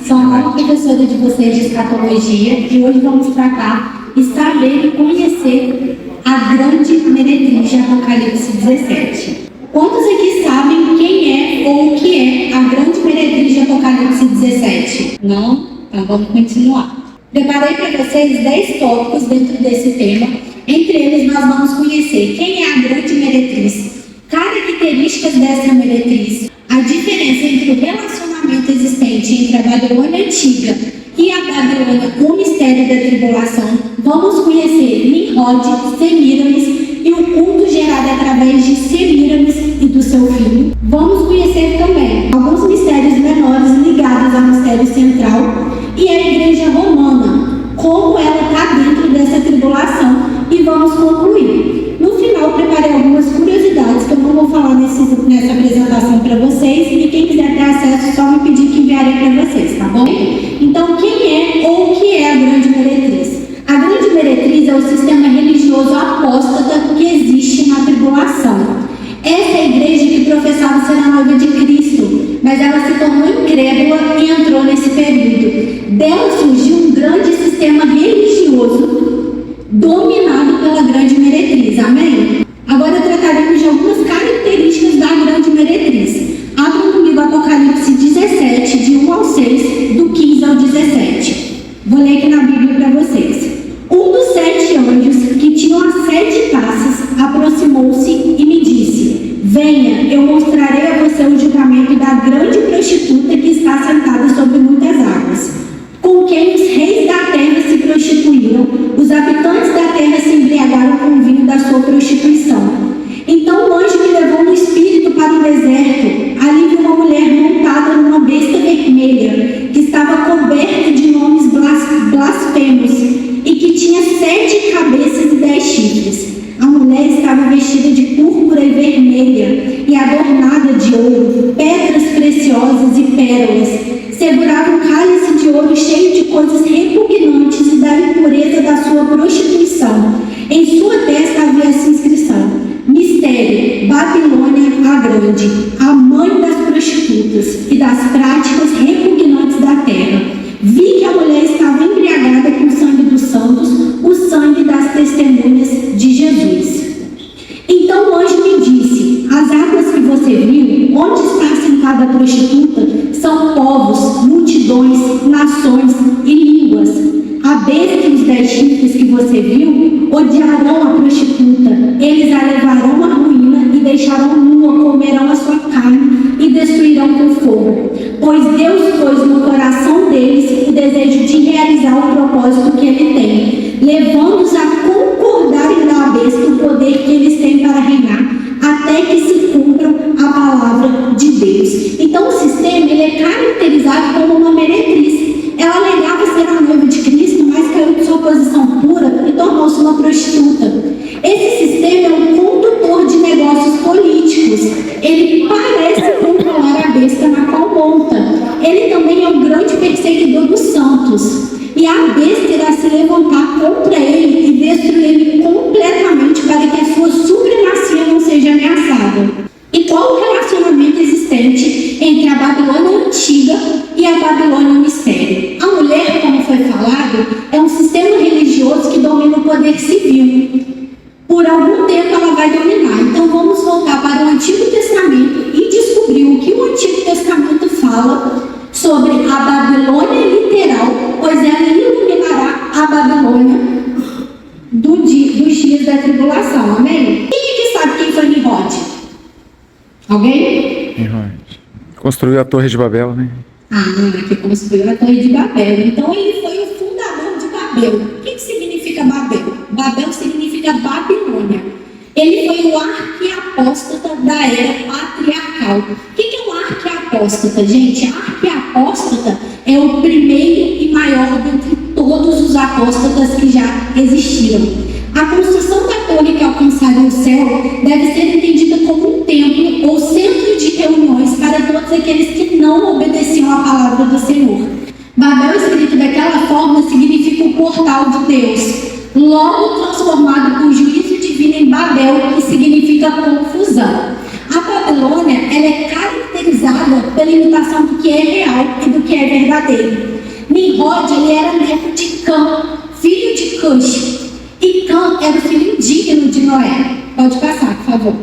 Sou a nova professora de vocês de escatologia e hoje vamos tratar e saber e conhecer a grande meretriz de Apocalipse 17. Quantos aqui sabem quem é ou o que é a grande meretriz de Apocalipse 17? Não? Então vamos continuar. Preparei para vocês 10 tópicos dentro desse tema. Entre eles nós vamos conhecer quem é a grande meretriz, características dessa meretriz, a diferença entre o relacionamento existente entre a Babilônia antiga e a Babilônia, o mistério da tribulação. Vamos conhecer Nimrod, Semíramis e o culto gerado através de Semíramis e do seu filho. Vamos conhecer também alguns mistérios menores ligados ao mistério central e a igreja romana, como ela está dentro dessa tribulação, e vamos concluir. No final, preparei algumas curiosidades que eu não vou falar nessa apresentação para vocês, e quem quiser ter acesso, só me pedir que enviarei para vocês, tá bom? Então, quem é ou o que é a grande meretriz? A grande meretriz é o sistema religioso apóstata que existe na tribulação. Essa é a igreja que professava ser a noiva de Cristo, mas ela se tornou incrédula e entrou nesse período. Dela surgiu um grande sistema religioso dominado pela grande meretriz. Amém? Agora trataremos de algumas características da grande meretriz. Abram comigo Apocalipse 17, de 1 ao 6, do 15 ao 17. Vou ler aqui na Bíblia para vocês. Um dos 7 anjos que tinham as 7 taças aproximou-se e me disse: venha, eu mostrarei a você o julgamento da grande prostituta que está sentada sobre muitas águas, com quem os reis da terra se prostituíram, os habitantes da terra se embriagaram com o vinho da sua prostituição. Então o anjo me levou no espírito para o deserto. Ali vi uma mulher montada numa besta vermelha, que estava coberta de nomes blasfemos, e que tinha 7 cabeças e 10 chifres. A mulher estava vestida de púrpura e vermelha, e adornada de ouro, pedras preciosas e pérolas. Segurava um cálice de ouro cheio de coisas repugnantes e da impureza da sua prostituição. Em sua testa havia essa inscrição: Mistério, Babilônia a Grande, a mãe das prostitutas e das práticas repugnantes da terra. Vi que a mulher estava embriagada com o sangue dos santos, o sangue das testemunhas de Jesus. Então o anjo me disse: as águas que você viu, onde está sentada a prostituta, são povos, multidões, nações e línguas. A besta e os 10 chifres que você viu odiarão a prostituta. Eles a levarão à ruína e deixarão nua, comerão a sua carne e destruirão com fogo. Pois Deus pôs no coração deles o desejo de realizar o propósito que Ele tem, levando-os a concordarem da besta o poder que eles têm para reinar, até que se cumpram a palavra de Deus. Então o sistema ele é caracterizado como uma meretriz. Ela alegava ser a noiva de Cristo, mas caiu de sua posição pura e tornou-se uma prostituta. Esse sistema é um condutor de negócios políticos. Ele parece controlar a besta na qual monta. Ele também é um grande perseguidor dos santos. E a besta irá se levantar contra ele e destruir ele completamente para que a sua supremacia não seja ameaçada. E qual o relacionamento existente entre a Babilônia antiga e a Babilônia mistério? A mulher, como foi falado, é um sistema religioso que domina o poder civil. Por algum tempo ela vai dominar. Então vamos voltar para o Antigo Testamento e descobrir o que o Antigo Testamento fala sobre a Babilônia literal, pois ela iluminará a Babilônia dos dias da tribulação. Amém? Quem é que sabe quem foi Nimrod? Alguém? Construiu a Torre de Babel, né? Que construiu a Torre de Babel. Então ele foi o fundador de Babel. O que significa Babel? Babel significa Babilônia. Ele foi o arquiapóstata da era patriarcal. O que é um arquiapóstata, gente? Arquiapóstata é o primeiro e maior dentre todos os apóstatas que já existiram. A construção da torre que alcançaria o céu deve ser entendida como um templo ou centro de reuniões para todos aqueles que não obedeciam à palavra do Senhor. Babel, escrito daquela forma, significa o portal de Deus, logo transformado por juízo divino em Babel, que significa confusão. a Babilônia ela é caracterizada pela imitação do que é real e do que é verdadeiro. Nimrod ele era neto de Cã, filho de Cush. E Cã era o filho indigno de Noé. Pode passar, por favor.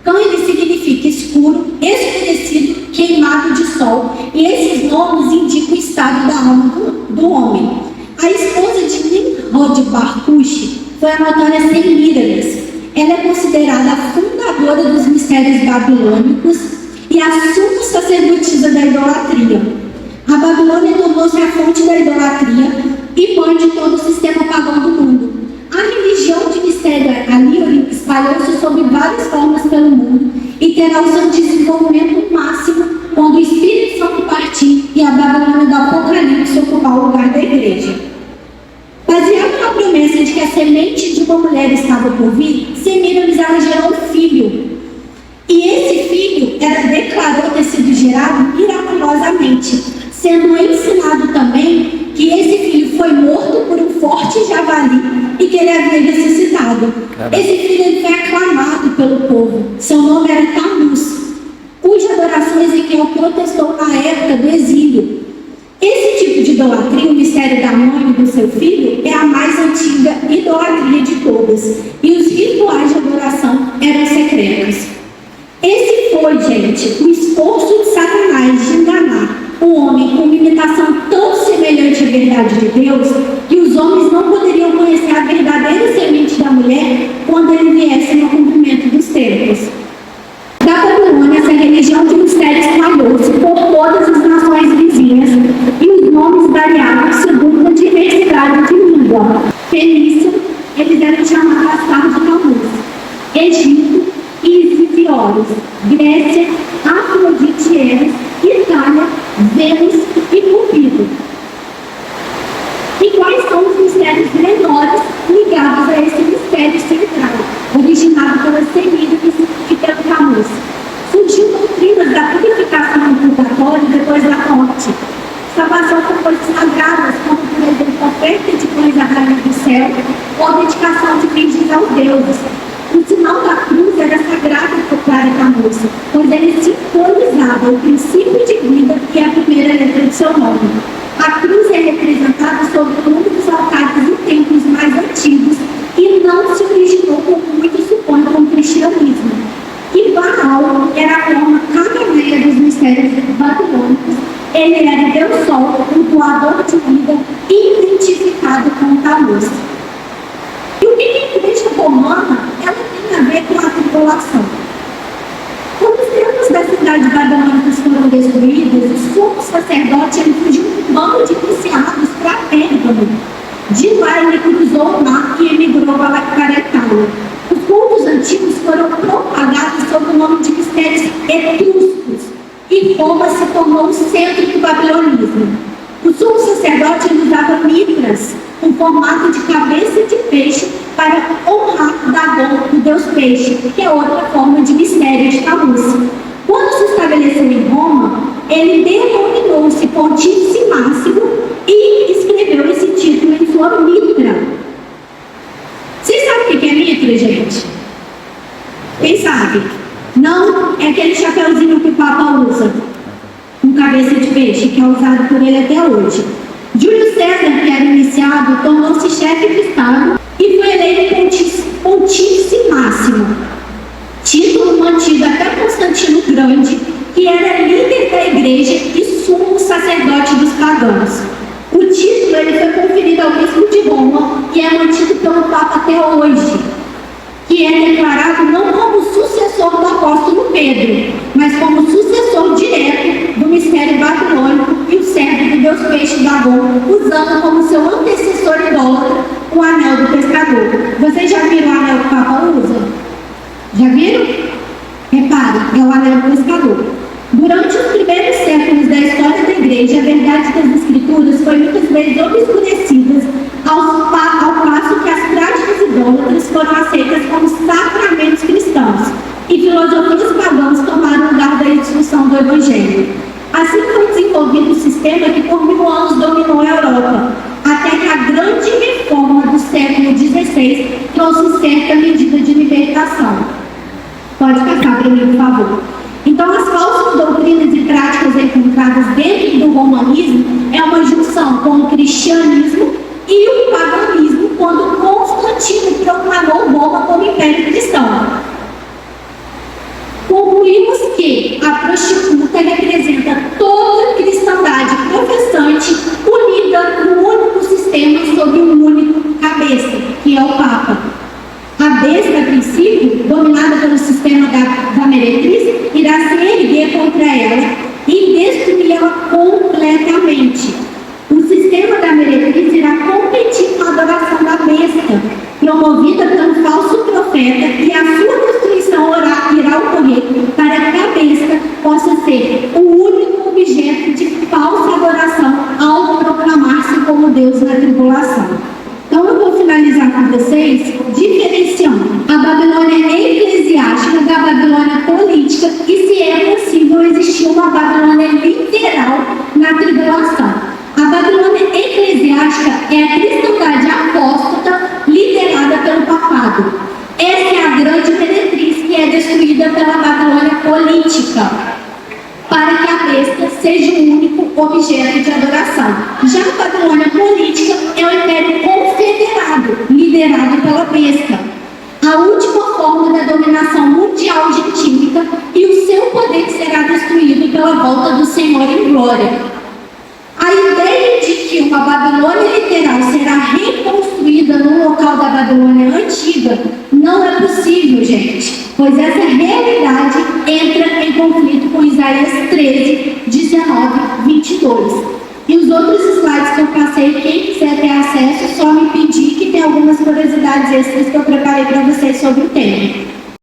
Cã ele significa escuro, escurecido, queimado de sol. E esses nomes indicam o estado da alma do homem. A esposa de Nimrod Bar-Cush foi a notória Semíramis. Ela é considerada a fundadora dos mistérios babilônicos e a suma sacerdotisa da idolatria. A Babilônia tornou-se a fonte da idolatria e mãe de todo o sistema pagão do mundo. A religião de mistério ali espalhou-se sob várias formas pelo mundo e terá o seu desenvolvimento máximo quando o Espírito Santo partir e a Babilônia do Apocalipse ocupar o lugar da igreja. Baseado na promessa de que a semente de uma mulher estava por vir, Semíramis gerou um filho. E esse filho declarou ter sido gerado miraculosamente, sendo ensinado também que esse filho foi morto por um forte javali e que ele havia ressuscitado. Esse filho foi aclamado pelo povo. Seu nome era Tammuz, cuja adoração Ezequiel protestou na época do exílio. Esse tipo de idolatria, o mistério da mãe e do seu filho, é a mais antiga idolatria de todas. E os rituais de adoração eram secretos. Esse foi, gente, o esforço de Satanás de enganar o homem com uma imitação tão semelhante à verdade de Deus, que os homens não poderiam conhecer a verdadeira semente da mulher quando ele viesse no cumprimento dos tempos. Da Babilônia, essa religião de mistérios espalhou-se por todas as nações vizinhas e os nomes variavam segundo a diversidade de língua. Fenícia, eles eram chamados Astar de Tammuz. Egito, Ísis e Horus. Grécia, Afrodite e Eris. Itália, Vênus e Cupido. E quais são os mistérios menores ligados a esse mistério central, originado pelas Semíramis e pelo Tammuz? Surgiu doutrinas da purificação do purgatório depois da morte, salvação por coisas sagradas, como por exemplo a oferta de pães à rainha do céu ou a dedicação de virgens aos deuses. O sinal da cruz era sagrado para Tammuz, pois ele simbolizava o princípio de vida e a primeira letra de seu nome. A cruz é representada sobre um dos altares e templos mais antigos e não se originou, como muitos supõem, com o cristianismo. E Baal era a forma cananeia dos mistérios babilônicos. Ele era Deus Sol, o doador de vida, identificado com Tammuz. E o que a igreja romana ela tem a ver com a tribulação? Quando os templos da cidade babilônica foram destruídos, o sumo sacerdote fugiu de um bando de iniciados para Pérgamo. De lá ele cruzou o mar e emigrou para a Itália. Os cultos antigos foram propagados sob o nome de mistérios etruscos e Roma se tornou o centro do babilonismo. O sumo sacerdote usava mitras com formato de cabeça de peixe para honrar Dagon, o deus peixe, que é outra forma de mistério de Tammuz. Quando se estabeleceu em Roma, ele denominou-se Pontífice Máximo e escreveu esse título em sua mitra. Vocês sabem o que é mitra, gente? Quem sabe? Não é aquele chapeuzinho que o Papa usa, com cabeça de peixe, que é usado por ele até hoje. Júlio César, que era iniciado, tornou-se chefe de Estado e foi eleito Pontífice Máximo, título mantido até Constantino Grande, que era líder da igreja e sumo sacerdote dos pagãos. O título ele foi conferido ao bispo de Roma e é mantido pelo Papa até hoje, que é declarado não como sucessor do apóstolo Pedro, mas como sucessor direto do mistério babilônico e o servo do deus peixe Dagon, usando como seu antecessor idólatra o anel do pescador. Vocês já viram o anel que o Papa usa? Já viram? Reparem, é o anel do pescador. Durante os primeiros séculos da história da igreja, a verdade das escrituras foi muitas vezes obscurecida ao passo que as práticas idólatras foram aceitas como sacramentos cristãos e filosofias pagãs tomaram lugar da discussão do Evangelho. Assim foi desenvolvido o sistema que por 1000 anos dominou a Europa, até que a grande reforma do século XVI trouxe certa medida de libertação. Pode passar, para mim, por favor. Então, as falsas doutrinas e práticas encontradas dentro do romanismo é uma junção com o cristianismo e o paganismo, quando Constantino proclamou Roma como Império Cristão. Concluímos que a prostituta representa toda a cristandade protestante unida num único sistema sob um único cabeça, que é o Papa. A besta, a princípio, dominada pelo sistema da meretriz, irá se erguer contra ela e destruí-la completamente. O sistema da meretriz irá competir com a adoração da besta, promovida pelo falso profeta, e a sua destruição irá ocorrer para que a besta possa ser o único objeto de falsa adoração ao proclamar-se como Deus na tribulação. Então eu vou finalizar com vocês diferenciando a Babilônia eclesiástica da Babilônia política e se é possível existir uma Babilônia literal na tribulação. A Babilônia eclesiástica é a cristandade apóstata liderada pelo papado. Essa é a grande meretriz que é destruída pela Babilônia política, para que a besta seja o único objeto de adoração. Já a Babilônia política é o império confederado, liderado pela besta, a última forma da dominação mundial gentílica, e o seu poder será destruído pela volta do Senhor em glória. A ideia de que uma Babilônia literal será reconstruída no local da Babilônia antiga não é possível, gente, pois essa realidade entra em conflito com Isaías 13, 19, 22. E os outros slides que eu passei, quem quiser ter acesso, só me pedir, que tem algumas curiosidades extras que eu preparei para vocês sobre o tema.